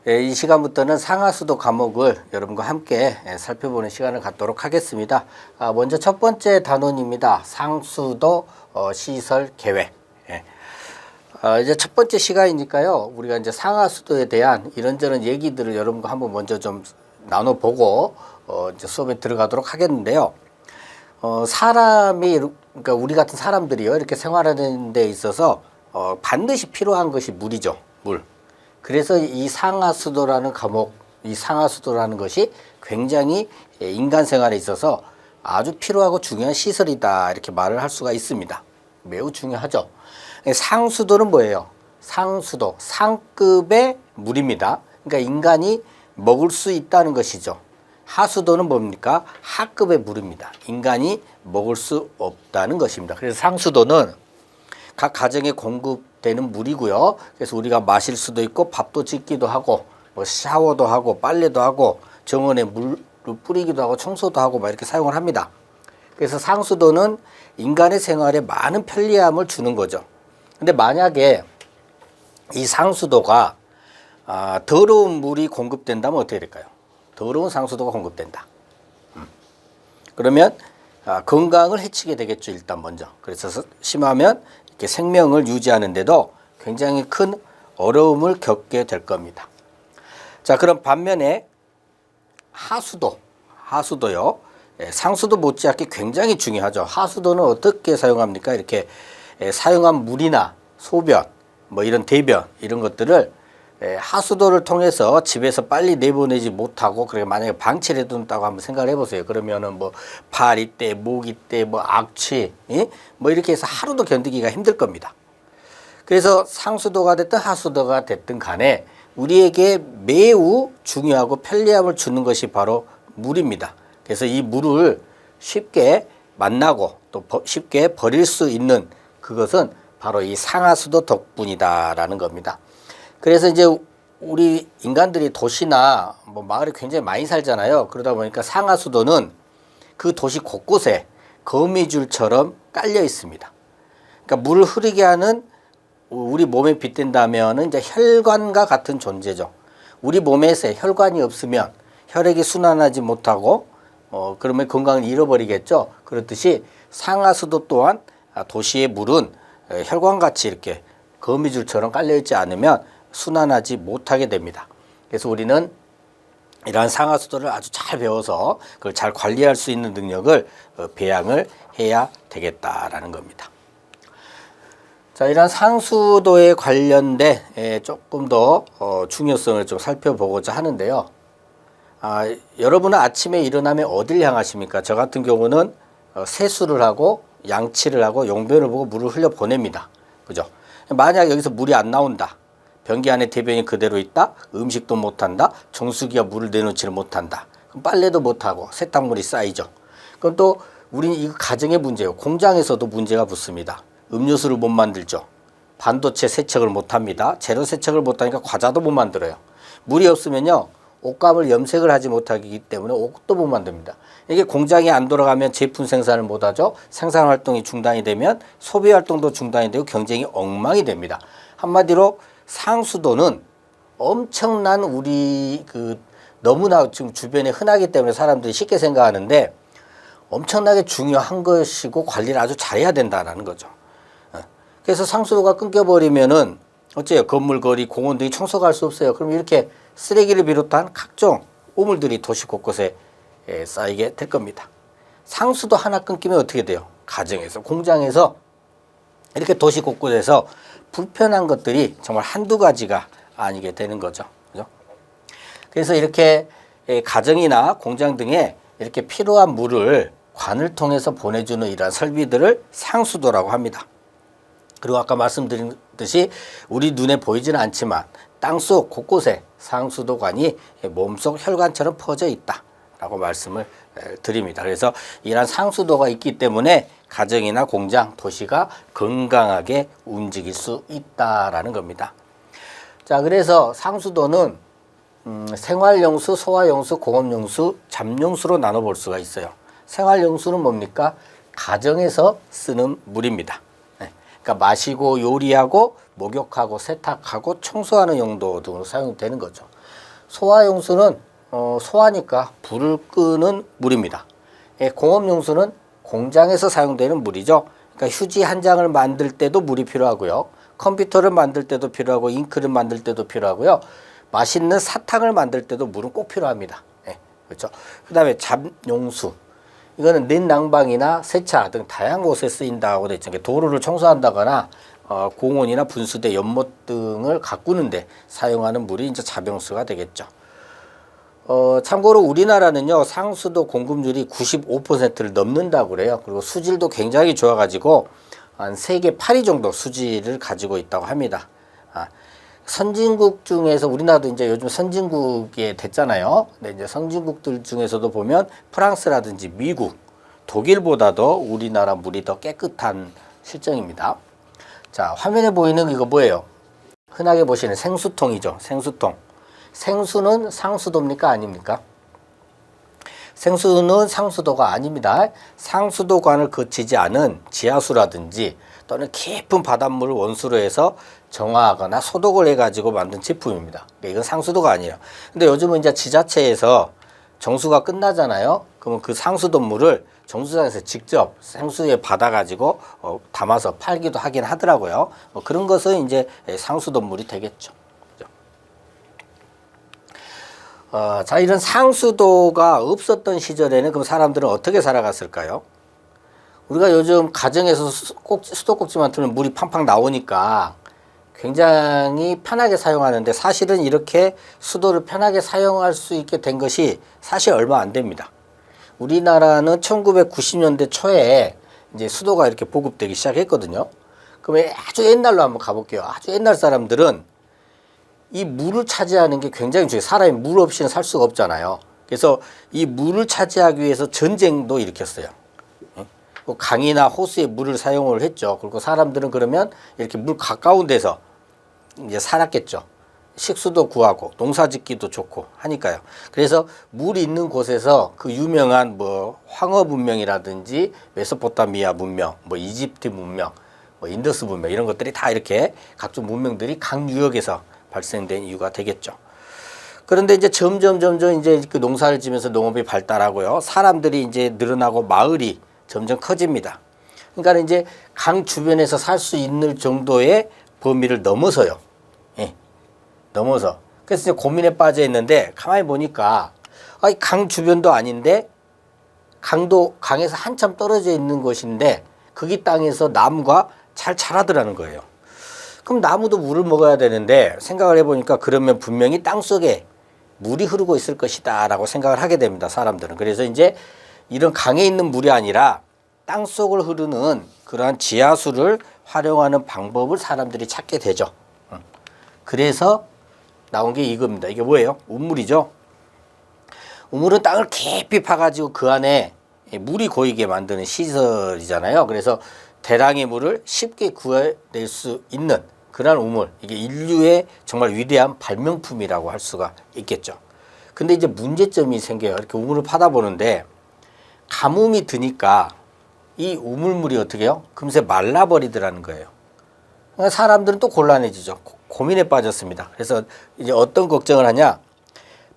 이 시간부터는 상하수도 과목을 여러분과 함께 살펴보는 시간을 갖도록 하겠습니다. 먼저 첫 번째 단원입니다. 상수도 시설 계획. 이제 첫 번째 시간이니까요. 우리가 이제 상하수도에 대한 이런저런 얘기들을 여러분과 한번 먼저 좀 나눠보고 이제 수업에 들어가도록 하겠는데요. 사람이, 그러니까 우리 같은 사람들이요, 이렇게 생활하는 데 있어서 반드시 필요한 것이 물이죠. 물. 그래서 이 상하수도라는 과목, 이 상하수도라는 것이 굉장히 인간 생활에 있어서 아주 필요하고 중요한 시설이다, 이렇게 말을 할 수가 있습니다. 매우 중요하죠. 상수도는 뭐예요? 상수도, 상급의 물입니다. 그러니까 인간이 먹을 수 있다는 것이죠. 하수도는 뭡니까? 하급의 물입니다. 인간이 먹을 수 없다는 것입니다. 그래서 상수도는 각 가정에 공급되는 물이고요. 그래서 우리가 마실 수도 있고 밥도 짓기도 하고 뭐 샤워도 하고 빨래도 하고 정원에 물을 뿌리기도 하고 청소도 하고 막 이렇게 사용을 합니다. 그래서 상수도는 인간의 생활에 많은 편리함을 주는 거죠. 근데 만약에 이 상수도가 더러운 물이 공급된다면 어떻게 될까요? 더러운 상수도가 공급된다. 그러면 건강을 해치게 되겠죠, 일단 먼저. 그래서 심하면 이렇게 생명을 유지하는데도 굉장히 큰 어려움을 겪게 될 겁니다. 자, 그럼 반면에 하수도요. 상수도 못지않게 굉장히 중요하죠. 하수도는 어떻게 사용합니까? 이렇게 사용한 물이나 소변, 뭐 이런 대변, 이런 것들을 하수도를 통해서 집에서 빨리 내보내지 못하고, 그렇게 만약에 방치를 해둔다고 한번 생각을 해보세요. 그러면은 뭐 파리떼, 모기떼, 뭐 악취, 뭐 이렇게 해서 하루도 견디기가 힘들 겁니다. 그래서 상수도가 됐든 하수도가 됐든 간에 우리에게 매우 중요하고 편리함을 주는 것이 바로 물입니다. 그래서 이 물을 쉽게 만나고 또 쉽게 버릴 수 있는 그것은 바로 이 상하수도 덕분이다라는 겁니다. 그래서 이제 우리 인간들이 도시나 뭐 마을에 굉장히 많이 살잖아요. 그러다 보니까 상하수도는 그 도시 곳곳에 거미줄처럼 깔려 있습니다. 그러니까 물을 흐르게 하는, 우리 몸에 빗댄다면 이제 혈관과 같은 존재죠. 우리 몸에서 혈관이 없으면 혈액이 순환하지 못하고 그러면 건강을 잃어버리겠죠. 그렇듯이 상하수도 또한 도시의 물은 혈관같이 이렇게 거미줄처럼 깔려 있지 않으면 순환하지 못하게 됩니다. 그래서 우리는 이러한 상하수도를 아주 잘 배워서 그걸 잘 관리할 수 있는 능력을 배양을 해야 되겠다라는 겁니다. 자, 이러한 상수도에 관련된 조금 더 중요성을 좀 살펴보고자 하는데요. 여러분은 아침에 일어나면 어딜 향하십니까? 저 같은 경우는 세수를 하고 양치를 하고 용변을 보고 물을 흘려 보냅니다. 그죠? 만약 여기서 물이 안 나온다. 변기 안에 대변이 그대로 있다. 음식도 못한다. 정수기가 물을 내놓지를 못한다. 그럼 빨래도 못하고 세탁물이 쌓이죠. 그럼 또 우리는 이거 가정의 문제예요. 공장에서도 문제가 붙습니다. 음료수를 못 만들죠. 반도체 세척을 못합니다. 재료 세척을 못하니까 과자도 못 만들어요. 물이 없으면요, 옷감을 염색을 하지 못하기 때문에 옷도 못 만듭니다. 이게 공장이 안 돌아가면 제품 생산을 못하죠. 생산 활동이 중단이 되면 소비 활동도 중단이 되고 경쟁이 엉망이 됩니다. 한마디로 상수도는 엄청난 우리 너무나 지금 주변에 흔하기 때문에 사람들이 쉽게 생각하는데 엄청나게 중요한 것이고 관리를 아주 잘해야 된다는 거죠. 그래서 상수도가 끊겨버리면은 어째요? 건물, 거리, 공원 등이 청소가 할 수 없어요. 그럼 이렇게 쓰레기를 비롯한 각종 오물들이 도시 곳곳에 쌓이게 될 겁니다. 상수도 하나 끊기면 어떻게 돼요? 가정에서, 공장에서, 이렇게 도시 곳곳에서 불편한 것들이 정말 한두 가지가 아니게 되는 거죠. 그죠? 그래서 이렇게 가정이나 공장 등에 이렇게 필요한 물을 관을 통해서 보내주는 이러한 설비들을 상수도라고 합니다. 그리고 아까 말씀드린 듯이 우리 눈에 보이지는 않지만 땅속 곳곳에 상수도관이 몸속 혈관처럼 퍼져 있다라고 말씀을 드립니다. 그래서 이러한 상수도가 있기 때문에 가정이나 공장, 도시가 건강하게 움직일 수 있다라는 겁니다. 자, 그래서 상수도는 생활용수, 소화용수, 공업용수, 잠용수로 나눠볼 수가 있어요. 생활용수는 뭡니까? 가정에서 쓰는 물입니다. 그러니까 마시고 요리하고 목욕하고 세탁하고 청소하는 용도 등으로 사용되는 거죠. 소화용수는 소화니까 불을 끄는 물입니다. 예, 공업용수는 공장에서 사용되는 물이죠. 그러니까 휴지 한 장을 만들 때도 물이 필요하고요. 컴퓨터를 만들 때도 필요하고 잉크를 만들 때도 필요하고요. 맛있는 사탕을 만들 때도 물은 꼭 필요합니다. 예, 그렇죠. 그다음에 잡용수. 이거는 냉난방이나 세차 등 다양한 곳에 쓰인다고 되어 있죠. 도로를 청소한다거나 공원이나 분수대, 연못 등을 가꾸는데 사용하는 물이 이제 잡용수가 되겠죠. 참고로 우리나라는요, 상수도 공급률이 95%를 넘는다고 그래요. 그리고 수질도 굉장히 좋아가지고 한 세계 8위 정도 수질을 가지고 있다고 합니다. 선진국 중에서 우리나라도 이제 요즘 선진국에 됐잖아요. 근데 이제 선진국들 중에서도 보면 프랑스라든지 미국, 독일보다도 우리나라 물이 더 깨끗한 실정입니다. 자, 화면에 보이는 이거 뭐예요? 흔하게 보시는 생수통이죠. 생수통. 생수는 상수도입니까? 아닙니까? 생수는 상수도가 아닙니다. 상수도관을 거치지 않은 지하수라든지 또는 깊은 바닷물을 원수로 해서 정화하거나 소독을 해가지고 만든 제품입니다. 이건 상수도가 아니에요. 근데 요즘은 이제 지자체에서 정수가 끝나잖아요. 그러면 그 상수도 물을 정수장에서 직접 생수에 받아가지고 담아서 팔기도 하긴 하더라고요. 그런 것은 이제 상수도 물이 되겠죠. 자, 이런 상수도가 없었던 시절에는 그럼 사람들은 어떻게 살아갔을까요? 우리가 요즘 가정에서 수도꼭지만 틀면 물이 팡팡 나오니까 굉장히 편하게 사용하는데 사실은 이렇게 수도를 편하게 사용할 수 있게 된 것이 사실 얼마 안 됩니다. 우리나라는 1990년대 초에 이제 수도가 이렇게 보급되기 시작했거든요. 그러면 아주 옛날로 한번 가볼게요. 아주 옛날 사람들은 이 물을 차지하는 게 굉장히 중요해요. 사람이 물 없이는 살 수가 없잖아요. 그래서 이 물을 차지하기 위해서 전쟁도 일으켰어요. 강이나 호수에 물을 사용을 했죠. 그리고 사람들은 그러면 이렇게 물 가까운 데서 이제 살았겠죠. 식수도 구하고 농사 짓기도 좋고 하니까요. 그래서 물이 있는 곳에서 그 유명한 뭐 황허 문명이라든지 메소포타미아 문명, 뭐 이집트 문명, 뭐 인더스 문명 이런 것들이 다 이렇게 각종 문명들이 각 유역에서 발생된 이유가 되겠죠. 그런데 이제 점점 이제 그 농사를 지면서 농업이 발달하고요. 사람들이 이제 늘어나고 마을이 점점 커집니다. 그러니까 이제 강 주변에서 살 수 있는 정도의 범위를 넘어서요. 예. 넘어서. 그래서 이제 고민에 빠져 있는데 가만히 보니까 강 주변도 아닌데 강에서 한참 떨어져 있는 곳인데 거기 땅에서 나무가 잘 자라더라는 거예요. 그럼 나무도 물을 먹어야 되는데 생각을 해보니까 그러면 분명히 땅 속에 물이 흐르고 있을 것이다 라고 생각을 하게 됩니다. 사람들은. 그래서 이제 이런 강에 있는 물이 아니라 땅 속을 흐르는 그러한 지하수를 활용하는 방법을 사람들이 찾게 되죠. 그래서 나온 게 이겁니다. 이게 뭐예요? 우물이죠. 우물은 땅을 깊이 파가지고 그 안에 물이 고이게 만드는 시설이잖아요. 그래서 대량의 물을 쉽게 구해낼 수 있는 그런 우물. 이게 인류의 정말 위대한 발명품이라고 할 수가 있겠죠. 근데 이제 문제점이 생겨요. 이렇게 우물을 파다 보는데 가뭄이 드니까 이 우물물이 어떻게 해요? 금세 말라버리더라는 거예요. 그러니까 사람들은 또 곤란해지죠. 고민에 빠졌습니다. 그래서 이제 어떤 걱정을 하냐?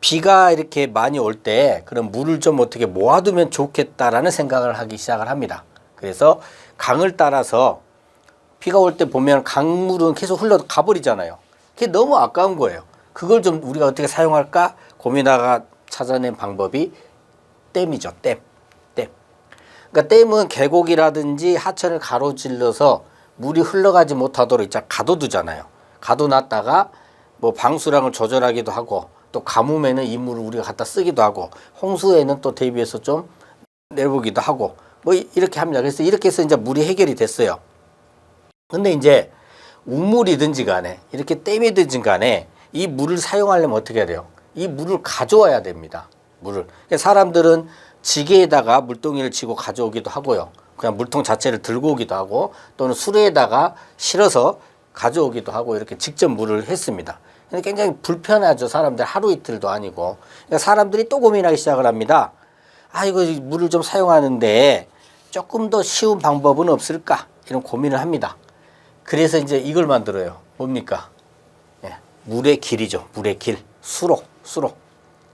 비가 이렇게 많이 올 때 그런 물을 좀 어떻게 모아두면 좋겠다라는 생각을 하기 시작을 합니다. 그래서 강을 따라서 비가 올 때 보면 강물은 계속 흘러가 버리잖아요. 그게 너무 아까운 거예요. 그걸 좀 우리가 어떻게 사용할까 고민하다가 찾아낸 방법이 댐이죠. 댐. 그러니까 댐은 계곡이라든지 하천을 가로질러서 물이 흘러가지 못하도록 이제 가둬두잖아요. 가둬놨다가 뭐 방수량을 조절하기도 하고 또 가뭄에는 이 물을 우리가 갖다 쓰기도 하고 홍수에는 또 대비해서 좀 내보기도 하고 뭐 이렇게 합니다. 그래서 이렇게 해서 이제 물이 해결이 됐어요. 근데 이제 우물이든지 간에 이렇게 댐이든지 간에 이 물을 사용하려면 어떻게 해야 돼요? 이 물을 가져와야 됩니다. 물을. 사람들은 지게에다가 물동이를 치고 가져오기도 하고요. 그냥 물통 자체를 들고 오기도 하고 또는 수레에다가 실어서 가져오기도 하고 이렇게 직접 물을 했습니다. 근데 굉장히 불편하죠. 사람들 하루 이틀도 아니고. 그러니까 사람들이 또 고민하기 시작을 합니다. 이거 물을 좀 사용하는데 조금 더 쉬운 방법은 없을까? 이런 고민을 합니다. 그래서 이제 이걸 만들어요. 뭡니까? 물의 길이죠. 물의 길. 수로. 수로.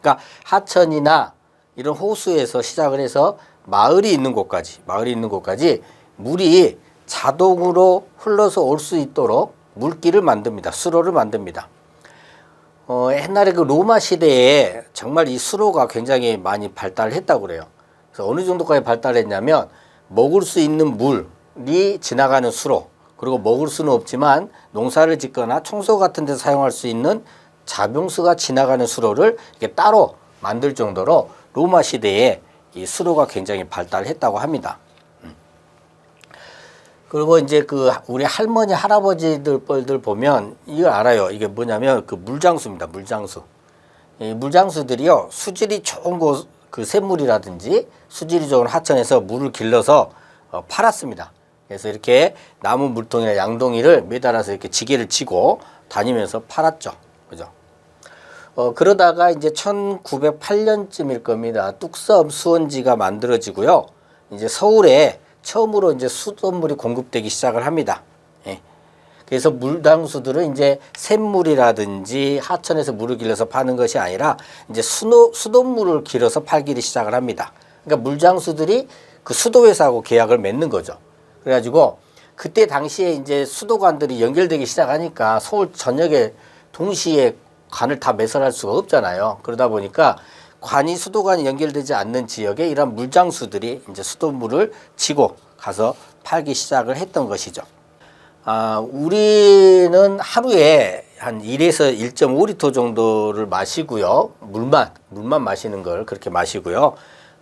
그러니까 하천이나 이런 호수에서 시작을 해서 마을이 있는 곳까지 물이 자동으로 흘러서 올 수 있도록 물길을 만듭니다. 수로를 만듭니다. 옛날에 그 로마 시대에 정말 이 수로가 굉장히 많이 발달했다고 그래요. 그래서 어느 정도까지 발달했냐면 먹을 수 있는 물이 지나가는 수로, 그리고 먹을 수는 없지만 농사를 짓거나 청소 같은 데 사용할 수 있는 자병수가 지나가는 수로를 이렇게 따로 만들 정도로 로마 시대에 이 수로가 굉장히 발달했다고 합니다. 그리고 이제 그 우리 할머니 할아버지들 뻘들 보면 이걸 알아요. 이게 뭐냐면 그 물장수입니다. 물장수. 이 물장수들이요, 수질이 좋은 곳, 그 샘물이라든지 수질이 좋은 하천에서 물을 길러서 팔았습니다. 그래서 이렇게 나무 물통이나 양동이를 매달아서 이렇게 지게를 치고 다니면서 팔았죠. 그죠? 그러다가 이제 1908년쯤일 겁니다. 뚝섬 수원지가 만들어지고요. 이제 서울에 처음으로 이제 수돗물이 공급되기 시작을 합니다. 예. 그래서 물장수들은 이제 샘물이라든지 하천에서 물을 길러서 파는 것이 아니라 이제 수돗물을 길어서 팔기를 시작을 합니다. 그러니까 물장수들이 그 수도회사하고 계약을 맺는 거죠. 그래가지고 그때 당시에 이제 수도관들이 연결되기 시작하니까 서울 전역에 동시에 관을 다 매설할 수가 없잖아요. 그러다 보니까 관이 수도관이 연결되지 않는 지역에 이런 물장수들이 이제 수돗물을 치고 가서 팔기 시작을 했던 것이죠. 우리는 하루에 한 1에서 1.5리터 정도를 마시고요. 물만 마시는 걸 그렇게 마시고요.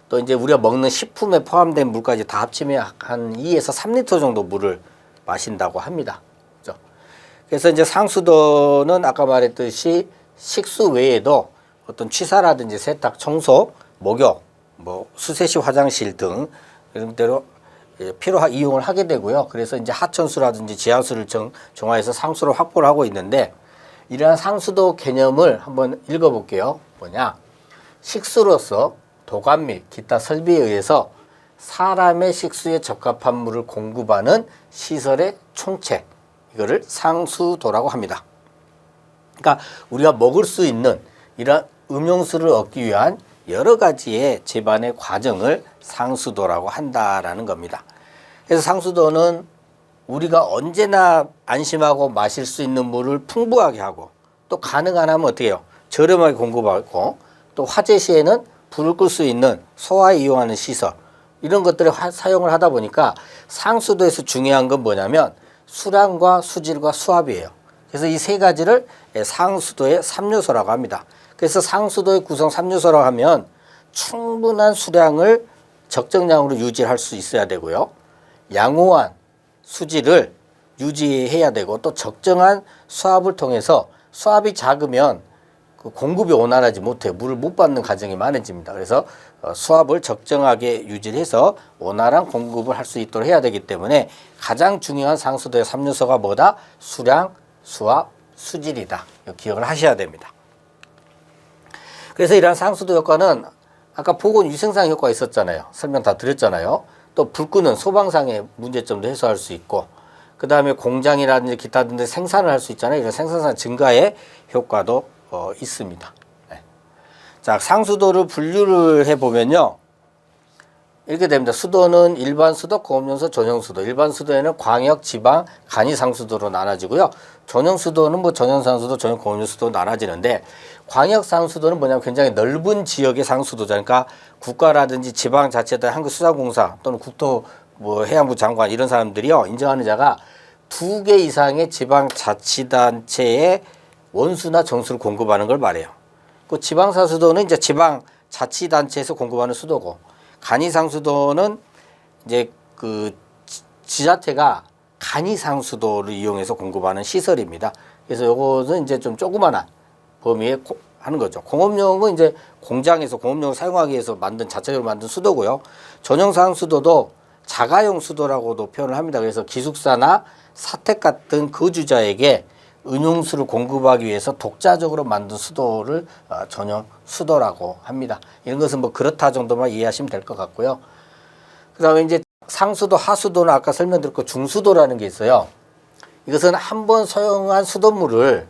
또 이제 우리가 먹는 식품에 포함된 물까지 다 합치면 한 2에서 3리터 정도 물을 마신다고 합니다. 그렇죠? 그래서 이제 상수도는 아까 말했듯이 식수 외에도 어떤 취사라든지 세탁, 청소, 목욕, 뭐 수세시 화장실 등 이런 대로 이용을 하게 되고요. 그래서 이제 하천수라든지 지하수를 정화해서 상수로 확보를 하고 있는데, 이러한 상수도 개념을 한번 읽어볼게요. 뭐냐? 식수로서 도관 및 기타 설비에 의해서 사람의 식수에 적합한 물을 공급하는 시설의 총체, 이거를 상수도라고 합니다. 그러니까 우리가 먹을 수 있는 이런 음용수를 얻기 위한 여러 가지의 제반의 과정을 상수도라고 한다라는 겁니다. 그래서 상수도는 우리가 언제나 안심하고 마실 수 있는 물을 풍부하게 하고, 또 가능한 하면 어떻게 해요? 저렴하게 공급하고, 또 화재 시에는 불을 끌 수 있는 소화에 이용하는 시설, 이런 것들을 사용을 하다 보니까 상수도에서 중요한 건 뭐냐면 수량과 수질과 수압이에요. 그래서 이 세 가지를 상수도의 3요소라고 합니다. 그래서 상수도의 구성 3요소라고 하면 충분한 수량을 적정량으로 유지할 수 있어야 되고요. 양호한 수질을 유지해야 되고, 또 적정한 수압을 통해서, 수압이 작으면 그 공급이 원활하지 못해 물을 못 받는 가정이 많아집니다. 그래서 수압을 적정하게 유지해서 원활한 공급을 할 수 있도록 해야 되기 때문에 가장 중요한 상수도의 3요소가 뭐다? 수량, 수압, 수질이다. 기억을 하셔야 됩니다. 그래서 이러한 상수도 효과는 아까 보건위생상 효과가 있었잖아요. 설명 다 드렸잖아요. 또 불 끄는 소방상의 문제점도 해소할 수 있고, 그 다음에 공장이라든지 기타 등등 생산을 할 수 있잖아요. 이런 생산성 증가의 효과도 있습니다. 네. 자, 상수도를 분류를 해보면요, 이렇게 됩니다. 수도는 일반 수도, 공업용수, 전용수도. 일반 수도에는 광역, 지방, 간이 상수도로 나눠지고요. 전용수도는 뭐 전용상수도, 전용공업용수도 나눠지는데, 광역 상수도는 뭐냐면 굉장히 넓은 지역의 상수도죠. 그러니까 국가라든지 지방자치단, 한국수산공사 또는 국토 뭐 해양부 장관 이런 사람들이요, 인정하는 자가 2개 이상의 지방자치단체에 원수나 정수를 공급하는 걸 말해요. 그 지방상수도는 이제 지방자치단체에서 공급하는 수도고, 간이상수도는 이제 그 지자체가 간이상수도를 이용해서 공급하는 시설입니다. 그래서 요거는 이제 좀 조그만한 범위에 하는 거죠. 공업용은 이제 공장에서 공업용을 사용하기 위해서 자체적으로 만든 수도고요. 전용상수도도 자가용 수도라고도 표현을 합니다. 그래서 기숙사나 사택 같은 거주자에게 은용수를 공급하기 위해서 독자적으로 만든 수도를 전용 수도라고 합니다. 이런 것은 뭐 그렇다 정도만 이해하시면 될 것 같고요. 그 다음에 이제 상수도, 하수도는 아까 설명드렸고 중수도라는 게 있어요. 이것은 한 번 사용한 수돗물을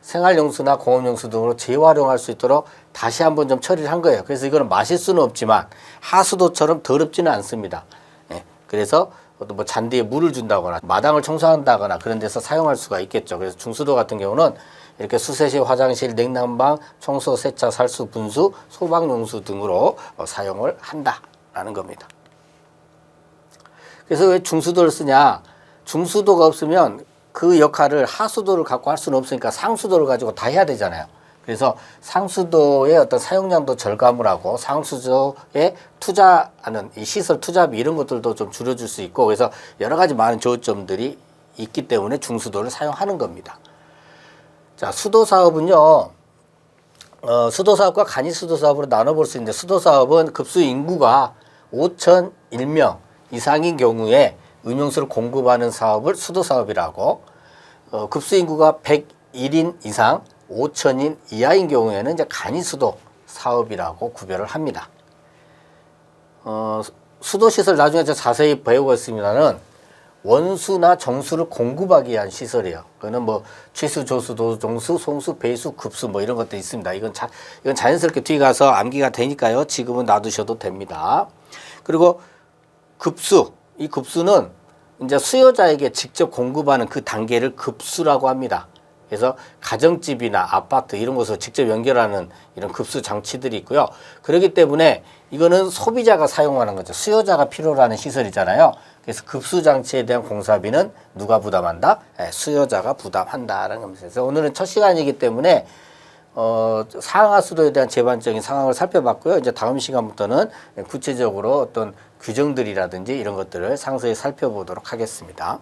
생활용수나 공업용수 등으로 재활용할 수 있도록 다시 한번 좀 처리를 한 거예요. 그래서 이거는 마실 수는 없지만 하수도처럼 더럽지는 않습니다. 예, 그래서 뭐 잔디에 물을 준다거나 마당을 청소한다거나 그런 데서 사용할 수가 있겠죠. 그래서 중수도 같은 경우는 이렇게 수세시, 화장실, 냉난방, 청소, 세차, 살수, 분수, 소방용수 등으로 사용을 한다라는 겁니다. 그래서 왜 중수도를 쓰냐? 중수도가 없으면 그 역할을 하수도를 갖고 할 수는 없으니까 상수도를 가지고 다 해야 되잖아요. 그래서 상수도의 어떤 사용량도 절감을 하고 상수도에 투자하는 이 시설 투자비 이런 것들도 좀 줄여줄 수 있고, 그래서 여러 가지 많은 좋점들이 있기 때문에 중수도를 사용하는 겁니다. 자, 수도 사업은요, 수도 사업과 간이 수도 사업으로 나눠볼 수 있는데, 수도 사업은 급수 인구가 5,001명 이상인 경우에 음용수를 공급하는 사업을 수도 사업이라고, 급수 인구가 101인 이상 5,000인 이하인 경우에는 이제 간이 수도 사업이라고 구별을 합니다. 수도 시설 나중에 자세히 배우겠습니다는 원수나 정수를 공급하기 위한 시설이에요. 그거는 뭐 취수, 조수, 도정수, 송수, 배수, 급수 뭐 이런 것도 있습니다. 이건 자연스럽게 뒤에 가서 암기가 되니까요. 지금은 놔두셔도 됩니다. 그리고 급수, 이 급수는 이제 수요자에게 직접 공급하는 그 단계를 급수라고 합니다. 그래서 가정집이나 아파트 이런 곳으로 직접 연결하는 이런 급수 장치들이 있고요. 그렇기 때문에 이거는 소비자가 사용하는 거죠. 수요자가 필요로 하는 시설이잖아요. 그래서 급수 장치에 대한 공사비는 누가 부담한다? 수요자가 부담한다라는 겁니다. 그래서 오늘은 첫 시간이기 때문에 상하수도에 대한 제반적인 상황을 살펴봤고요. 이제 다음 시간부터는 구체적으로 어떤 규정들이라든지 이런 것들을 상세히 살펴보도록 하겠습니다.